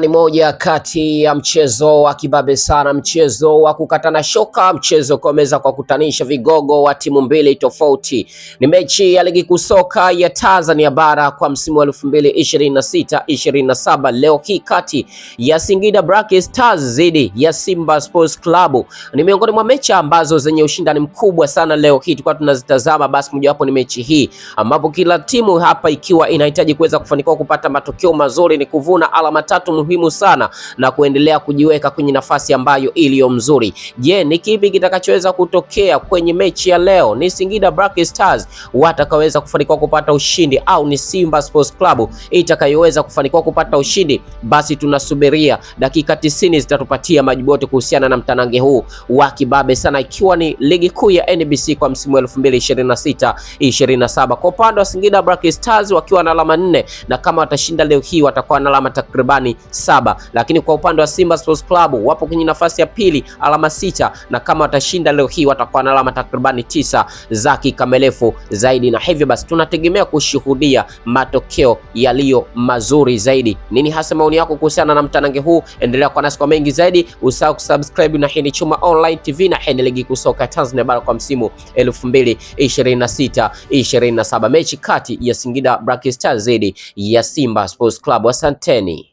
Ni moja kati ya mchezo wa kibabe sana, mchezo wa kukatana shoka, mchezo kuomeza kwa kutanisha vigogo wa timu mbili tofauti. Ni mechi ya ligi kuu soka ya Tanzania bara kwa msimu wa 2026-27 leo hii kati ya Singida Black Stars dhidi ya Simba Sports Club. Ni miongoni mwa mechi ambazo zenye ushindani mkubwa sana leo hii tulikuwa tunazitazama. Basi mojawapo ni mechi hii ambapo kila timu hapa ikiwa inahitaji kuweza kufanikiwa kupata matokeo mazuri, ni kuvuna alama tatu muhimu sana na kuendelea kujiweka kwenye nafasi ambayo iliyo mzuri. Je, ni kipi kitakachoweza kutokea kwenye mechi ya leo? Ni Singida Black Stars watakaweza kufanikiwa kupata ushindi au ni Simba Sports Club itakayoweza kufanikiwa kupata ushindi? Basi tunasubiria dakika 90 zitatupatia majibu yote kuhusiana na mtanange huu wa kibabe sana, ikiwa ni ligi kuu ya NBC kwa msimu wa 2026-27. Kwa upande wa Singida Black Stars wakiwa na alama 4 na kama watashinda leo hii watakuwa na alama takribani 7, lakini kwa upande wa Simba Sports Club wapo kwenye nafasi ya pili alama 6 na kama watashinda leo hii watakuwa na alama takribani 9 za kikamilifu zaidi, na hivyo basi tunategemea kushuhudia matokeo yaliyo mazuri zaidi. Nini hasa maoni yako kuhusiana na mtanange huu? Endelea kwa nasi kwa mengi zaidi, usahau kusubscribe na hii ni Chuma Online TV na hii ni ligi kuu soka Tanzania bara kwa msimu 2026-27, mechi kati ya Singida Black Stars dhidi ya Simba Sports Club. Asanteni.